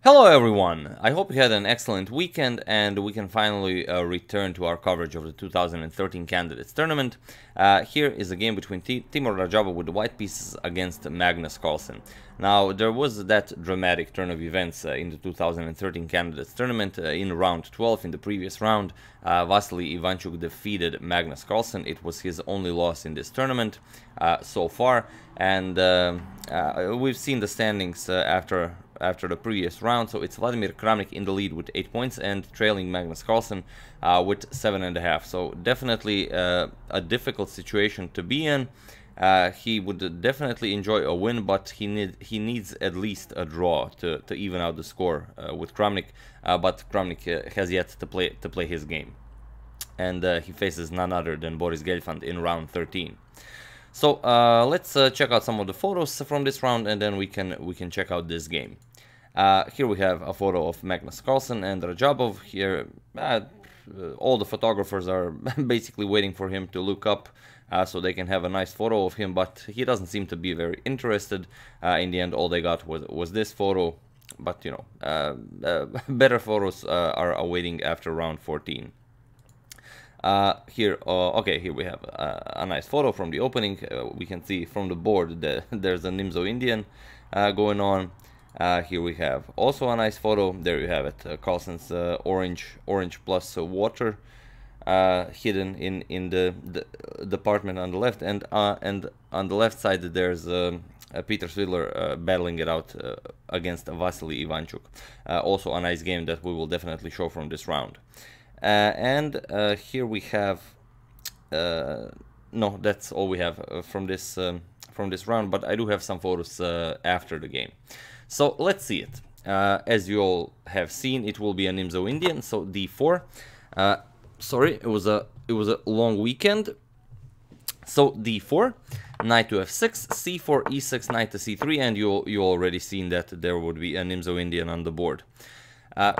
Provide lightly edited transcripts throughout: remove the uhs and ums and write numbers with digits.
Hello everyone! I hope you had an excellent weekend and we can finally return to our coverage of the 2013 Candidates Tournament. Here is a game between Timur Rajabov with the white pieces against Magnus Carlsen. Now, there was that dramatic turn of events in the 2013 Candidates Tournament. In round 12, in the previous round, Vasily Ivanchuk defeated Magnus Carlsen. It was his only loss in this tournament so far, and we've seen the standings after the previous round. So it's Vladimir Kramnik in the lead with 8 points and trailing Magnus Carlsen with 7.5. So definitely a difficult situation to be in. He would definitely enjoy a win, but he needs at least a draw to even out the score with Kramnik. But Kramnik has yet to play his game, and he faces none other than Boris Gelfand in round 13. So let's check out some of the photos from this round, and then we can check out this game. Here we have a photo of Magnus Carlsen and Rajabov. Here, all the photographers are basically waiting for him to look up so they can have a nice photo of him, but he doesn't seem to be very interested. In the end, all they got was this photo, but you know, better photos are awaiting after round 14. Here we have a nice photo from the opening. We can see from the board that there's a Nimzo Indian going on. Here we have also a nice photo. There you have it, Carlsen's orange plus water hidden in the department on the left, and on the left side there's Peter Svidler battling it out against Vasily Ivanchuk. Also a nice game that we will definitely show from this round. And here we have no, that's all we have from this round, but I do have some photos after the game. So let's see it. As you all have seen, it will be a Nimzo Indian, so d4. Sorry, it was a long weekend. So d4, knight to f6, c4, e6, knight to c3, and you already seen that there would be a Nimzo Indian on the board.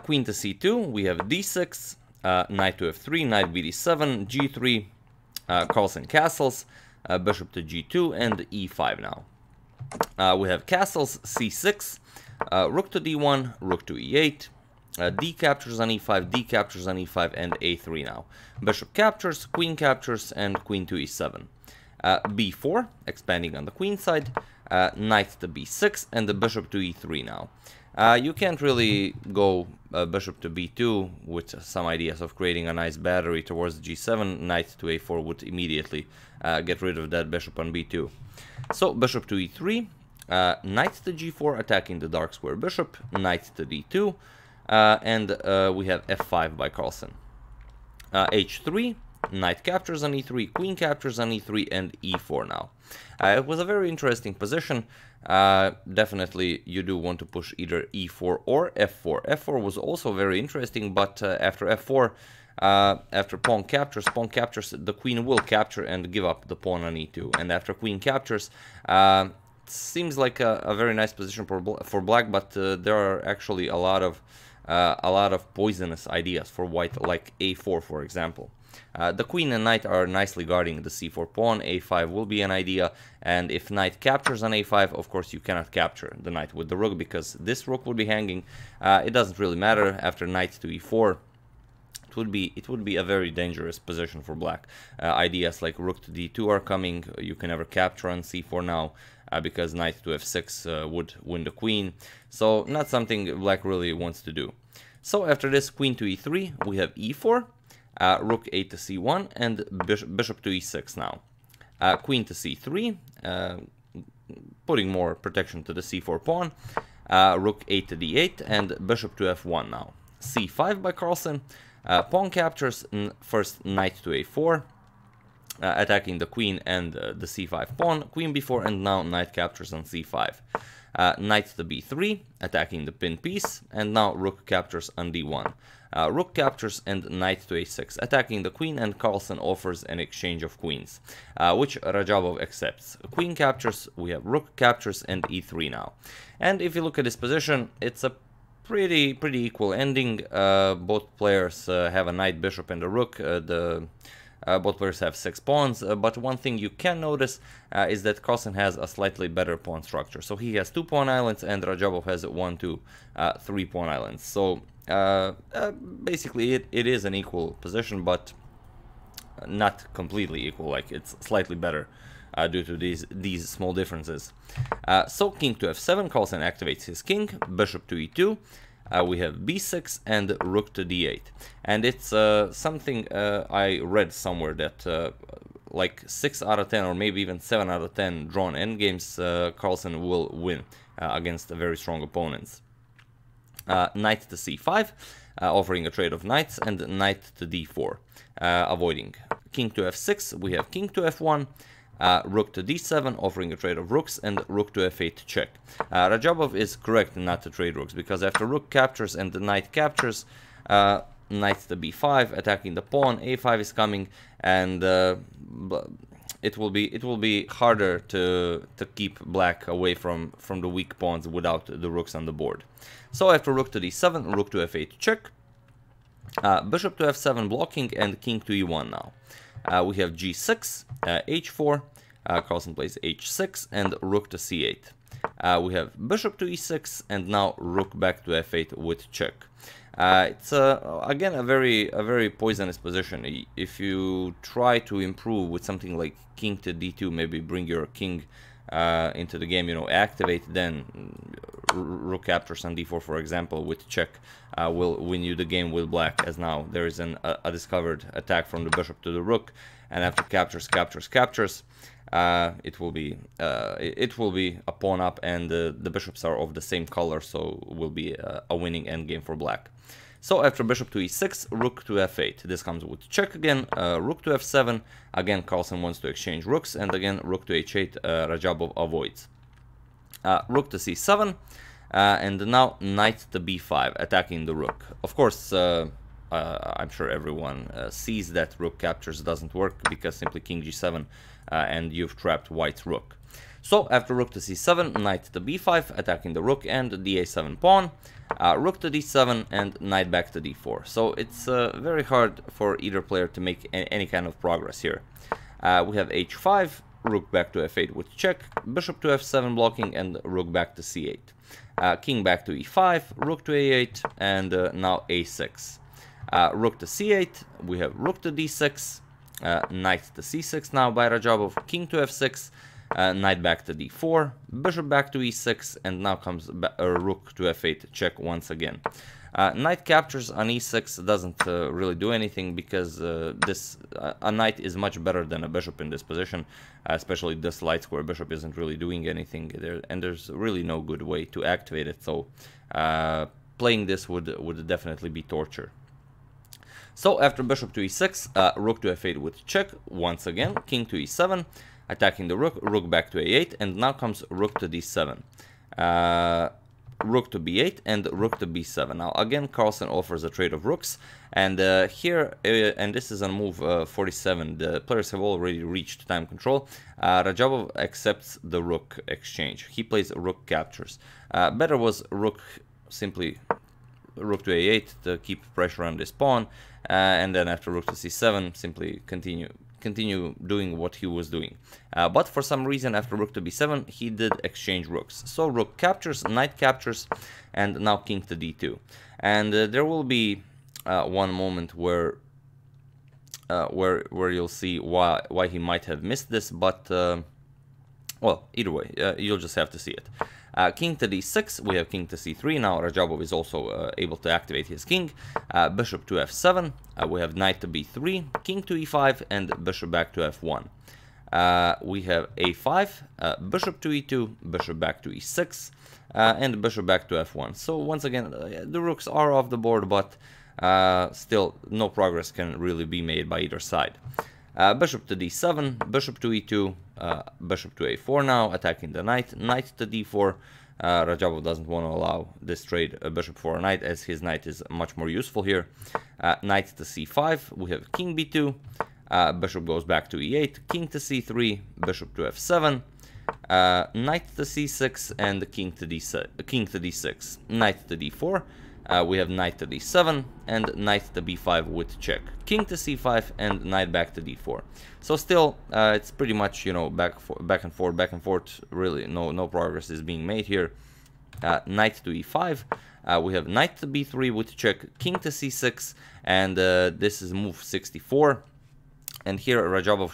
Queen to c2, we have d6, knight to f3, knight bd7, g3, Carlsen castles, bishop to g2, and e5 now. We have castles, c6, rook to d1, rook to e8, d captures on e5, d captures on e5, and a3 now. Bishop captures, queen captures, and queen to e7. b4, expanding on the queen side, knight to b6, and the bishop to e3 now. You can't really go bishop to b2 with some ideas of creating a nice battery towards g7. Knight to a4 would immediately get rid of that bishop on b2. So bishop to e3, knight to g4 attacking the dark square bishop, knight to d2, and we have f5 by Carlsen. h3, knight captures on e3, queen captures on e3, and e4 now. It was a very interesting position. Definitely you do want to push either e4 or f4. f4 was also very interesting, but after f4, after pawn captures, the queen will capture and give up the pawn on e2. And after queen captures, seems like a very nice position for black, but there are actually a lot of poisonous ideas for white, like a4, for example. The queen and knight are nicely guarding the c4 pawn. a5 will be an idea, and if knight captures on a5, of course you cannot capture the knight with the rook, because this rook would be hanging. It doesn't really matter. After knight to e4, it would be a very dangerous position for black. Ideas like rook to d2 are coming. You can never capture on c4 now, because knight to f6 would win the queen. So not something black really wants to do. So after this, queen to e3, we have e4, rook 8 to c1, and bishop to e6 now. Queen to c3, putting more protection to the c4 pawn. Rook 8 to d8, and bishop to f1 now. c5 by Carlsen. Pawn captures, first knight to a4, attacking the queen and the c5 pawn, queen b4, and now knight captures on c5. Knight to b3, attacking the pin piece, and now rook captures on d1. Rook captures and knight to a6, attacking the queen, and Carlsen offers an exchange of queens, which Rajabov accepts. Queen captures, we have rook captures, and e3 now. And if you look at this position, it's a pretty equal ending. Both players have a knight, bishop, and a rook. The Both players have 6 pawns, but one thing you can notice is that Carlsen has a slightly better pawn structure. So he has 2 pawn islands and Radjabov has 1, 2, 3 pawn islands. So basically it is an equal position, but not completely equal. Like, it's slightly better due to these small differences. So king to f7, Carlsen activates his king, bishop to e2. We have b6 and rook to d8, and it's something I read somewhere that like 6 out of 10 or maybe even 7 out of 10 drawn endgames, Carlsen will win against very strong opponents. Knight to c5, offering a trade of knights, and knight to d4, avoiding. King to f6, we have king to f1, rook to d7, offering a trade of rooks, and rook to f8 check. Radjabov is correct not to trade rooks, because after rook captures and the knight captures, knight to b5, attacking the pawn, a5 is coming, and it will be harder to keep black away from the weak pawns without the rooks on the board. So after rook to d7, rook to f8 check, bishop to f7 blocking, and king to e1 now. We have g6, h4, Carlsen plays h6, and rook to c8. We have bishop to e6, and now rook back to f8 with check. It's again a very poisonous position. If you try to improve with something like king to d2, maybe bring your king into the game, you know, activate, then rook captures on d4, for example, with check, will win you the game with black, as now there is a discovered attack from the bishop to the rook, and after captures, it will be a pawn up, and the bishops are of the same color, so will be a winning endgame for black. So after bishop to e6, rook to f8. This comes with check again, rook to f7. Again, Carlsen wants to exchange rooks, and again, rook to h8, Radjabov avoids. Rook to c7, and now knight to b5, attacking the rook. Of course, I'm sure everyone sees that rook captures doesn't work, because simply king g7, and you've trapped white's rook. So after rook to c7, knight to b5, attacking the rook and the a7 pawn, rook to d7, and knight back to d4. So it's very hard for either player to make any kind of progress here. We have h5, rook back to f8 with check, bishop to f7 blocking, and rook back to c8. King back to e5, rook to a8, and now a6. Rook to c8, we have rook to d6, knight to c6 now by Radjabov, king to f6, knight back to d4, bishop back to e6, and now comes rook to f8 check once again. Knight captures on e6 doesn't really do anything, because a knight is much better than a bishop in this position, especially this light square bishop isn't really doing anything there, and there's really no good way to activate it, so playing this would definitely be torture. So after bishop to e6, rook to f8 with check once again, king to e7, attacking the rook, rook back to a8, and now comes rook to d7, rook to b8, and rook to b7. Now again, Carlsen offers a trade of rooks, and here, and this is on move 47, the players have already reached time control. Radjabov accepts the rook exchange. He plays rook captures. Better was rook, simply rook to a8 to keep pressure on this pawn, and then after rook to c7, simply continue doing what he was doing. But for some reason, after rook to b7, he did exchange rooks. So rook captures, knight captures, and now king to d2. And there will be one moment where you'll see why he might have missed this, but well, either way, you'll just have to see it. King to d6, we have king to c3. Now Radjabov is also able to activate his king. Bishop to f7, we have knight to b3, king to e5, and bishop back to f1. We have a5, bishop to e2, bishop back to e6, and bishop back to f1. So once again, the rooks are off the board, but still no progress can really be made by either side. Bishop to d7, bishop to e2, bishop to a4 now, attacking the knight, knight to d4. Radjabov doesn't want to allow this trade, bishop for a knight, as his knight is much more useful here. Knight to c5, we have king b2, bishop goes back to e8, king to c3, bishop to f7, knight to c6, and king to d6, knight to d4, we have knight to d7 and knight to b5 with check, king to c5 and knight back to d4. So still it's pretty much, you know, back and forth, really no progress is being made here. Knight to e5, we have knight to b3 with check, king to c6, and this is move 64. And here Radjabov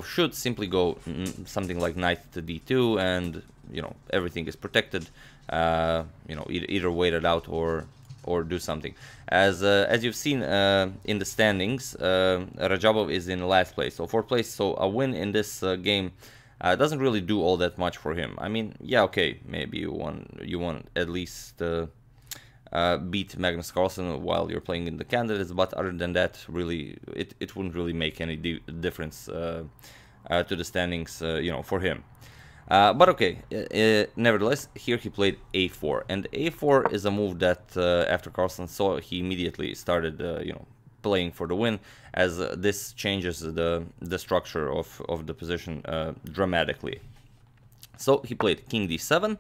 should simply go something like knight to d2, and you know, everything is protected. You know, either wait it out or do something. As you've seen in the standings, Radjabov is in last place, so 4th place. So a win in this game doesn't really do all that much for him. I mean, yeah, okay, maybe you want at least beat Magnus Carlsen while you're playing in the candidates, but other than that, really, it wouldn't really make any difference to the standings, you know, for him. But okay, nevertheless, here he played a4, and a4 is a move that after Carlsen saw, he immediately started, you know, playing for the win, as this changes the structure of the position dramatically. So he played king d7,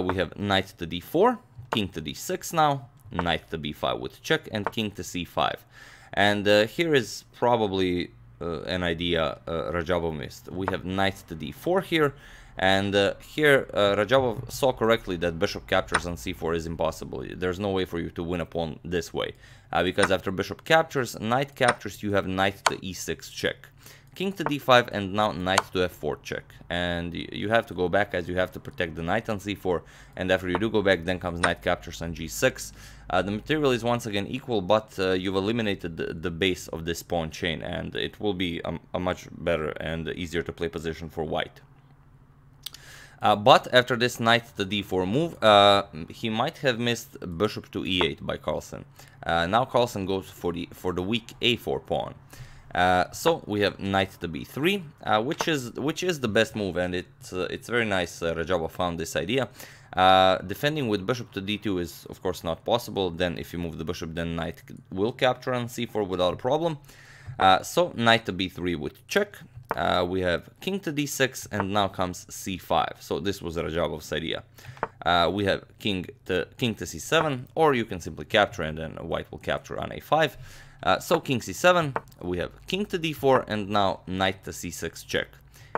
we have knight to d4, king to d6 now, knight to b5 with check, and king to c5. And here is probably an idea Radjabov missed. We have knight to d4 here, and here Radjabov saw correctly that bishop captures on c4 is impossible. There's no way for you to win a pawn this way, because after bishop captures, knight captures, you have knight to e6 check, king to d5, and now knight to f4 check. And you have to go back, as you have to protect the knight on c4, and after you do go back, then comes knight captures on g6. The material is once again equal, but you've eliminated the base of this pawn chain, and it will be a much better and easier to play position for white. But after this knight to d4 move, he might have missed bishop to e8 by Carlsen. Now Carlsen goes for the weak a4 pawn. So we have knight to b3, which is the best move, and it's very nice. Radjabov found this idea. Defending with bishop to d2 is of course not possible. Then if you move the bishop, then knight will capture on c4 without a problem. So knight to b3 with check. We have king to d6, and now comes c5. So this was Radjabov's idea. We have king to c7, or you can simply capture, and then white will capture on a5. So king c7, we have king to d4, and now knight to c6 check.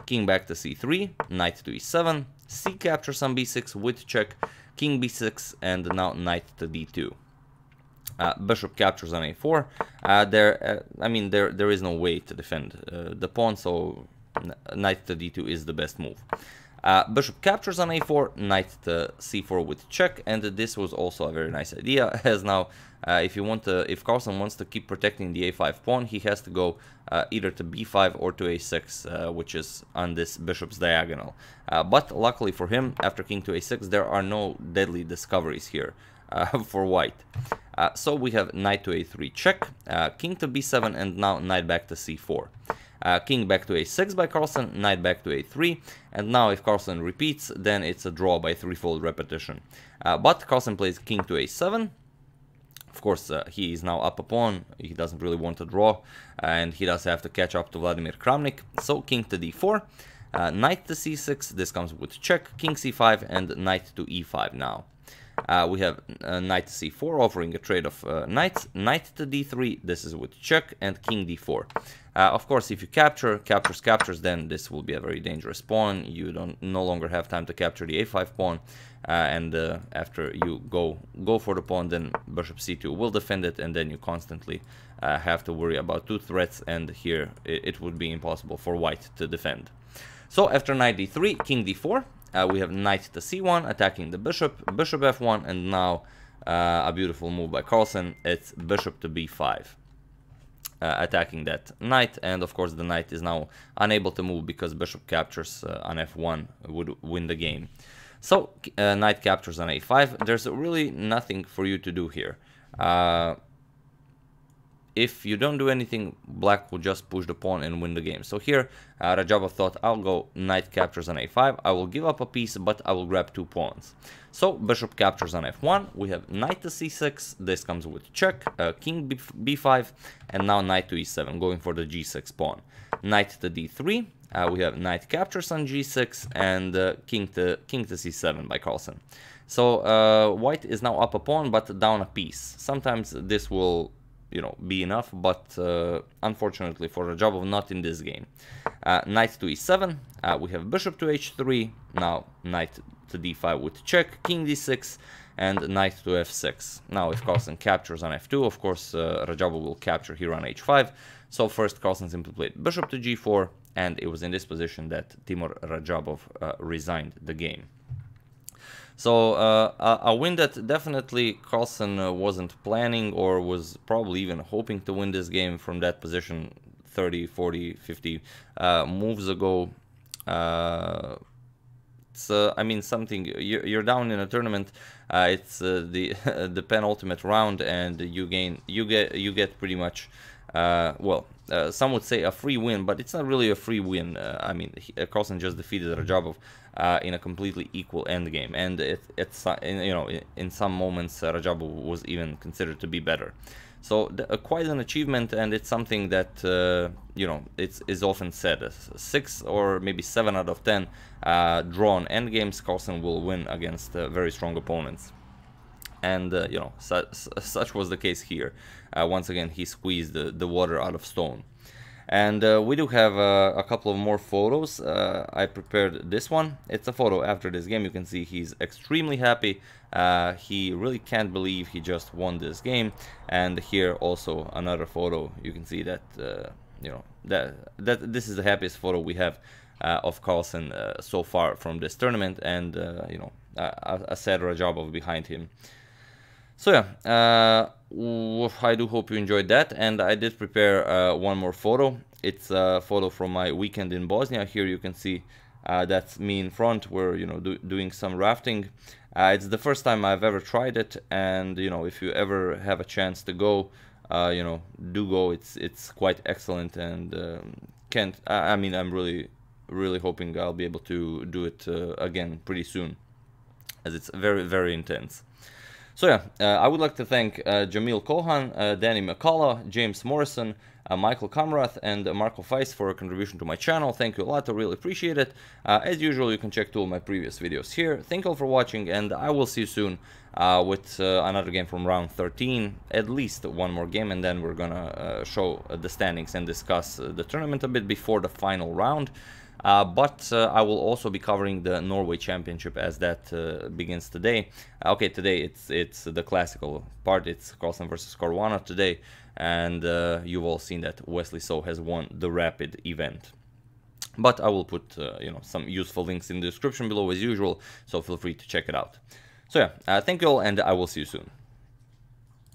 King back to c3, knight to e7, c captures on b6 with check, king b6, and now knight to d2. Bishop captures on a4. I mean, there is no way to defend the pawn, so knight to d2 is the best move. Bishop captures on a4, knight to c4 with check, and this was also a very nice idea, as now if Carlsen wants to keep protecting the a5 pawn, he has to go either to b5 or to a6, which is on this bishop's diagonal. But luckily for him, after king to a6, there are no deadly discoveries here for white. So we have knight to a3 check, king to b7, and now knight back to c4. King back to a6 by Carlsen, knight back to a3, and now if Carlsen repeats, then it's a draw by threefold repetition. But Carlsen plays king to a7. Of course, he is now up a pawn, he doesn't really want to draw, and he does have to catch up to Vladimir Kramnik. So king to d4, knight to c6, this comes with check, king c5, and knight to e5 now. We have knight to c4 offering a trade of knights, knight to d3, this is with check, and king d4. Of course, if you captures, then this will be a very dangerous pawn. You no longer have time to capture the a5 pawn, and after you go for the pawn, then bishop c2 will defend it, and then you constantly have to worry about two threats, and here it would be impossible for white to defend. So after knight d3, king d4, we have knight to c1 attacking the bishop, bishop f1, and now a beautiful move by Carlsen, it's bishop to b5. Attacking that knight, and of course the knight is now unable to move because bishop captures on f1 would win the game. So knight captures on a5. There's really nothing for you to do here. If you don't do anything, black will just push the pawn and win the game. So here Radjabov thought, I'll go knight captures on a5, I will give up a piece, but I will grab two pawns. So bishop captures on f1, we have knight to c6, this comes with check, king b5, and now knight to e7, going for the g6 pawn. Knight to d3, we have knight captures on g6, and king to c7 by Carlsen. So white is now up a pawn but down a piece. Sometimes this will, you know, be enough, but unfortunately for Radjabov, not in this game. Knight to e7, we have bishop to h3, now knight to d5 with check, king d6, and knight to f6. Now if Carlsen captures on f2, of course Radjabov will capture here on h5, so first Carlsen simply played bishop to g4, and it was in this position that Timur Radjabov resigned the game. So a win that definitely Carlsen wasn't planning, or was probably even hoping to win this game from that position 30, 40, 50 moves ago. It's I mean, something, you're down in a tournament, it's the the penultimate round, and you get pretty much well, some would say a free win, but it's not really a free win. I mean, Carlsen just defeated Radjabov in a completely equal endgame, and it's you know, in some moments Radjabov was even considered to be better. So quite an achievement, and it's something that you know, is often said. 6 or maybe 7 out of 10 drawn endgames, Carlsen will win against very strong opponents. And you know, such was the case here. Once again, he squeezed the water out of stone. And we do have a couple of more photos. I prepared this one. It's a photo after this game. You can see he's extremely happy. He really can't believe he just won this game. And here also another photo. You can see that you know, that this is the happiest photo we have of Carlsen so far from this tournament, and you know, a sad Radjabov behind him. So yeah, I do hope you enjoyed that, and I did prepare one more photo. It's a photo from my weekend in Bosnia. Here you can see that's me in front. We're, you know, doing some rafting. It's the first time I've ever tried it, and you know, if you ever have a chance to go, you know, do go. It's quite excellent, and I mean, I'm really hoping I'll be able to do it again pretty soon, as it's very intense. So yeah, I would like to thank Jamil Kohan, Danny McCullough, James Morrison, Michael Kamrath, and Marco Feist for a contribution to my channel. Thank you a lot, I really appreciate it. As usual, you can check 2 of my previous videos here. Thank you all for watching, and I will see you soon with another game from round 13, at least one more game, and then we're gonna show the standings and discuss the tournament a bit before the final round. But I will also be covering the Norway Championship, as that begins today. Okay, today it's the classical part. It's Carlsen versus Caruana today, and you've all seen that Wesley So has won the Rapid event. But I will put you know, some useful links in the description below as usual, so feel free to check it out. So yeah, thank you all, and I will see you soon.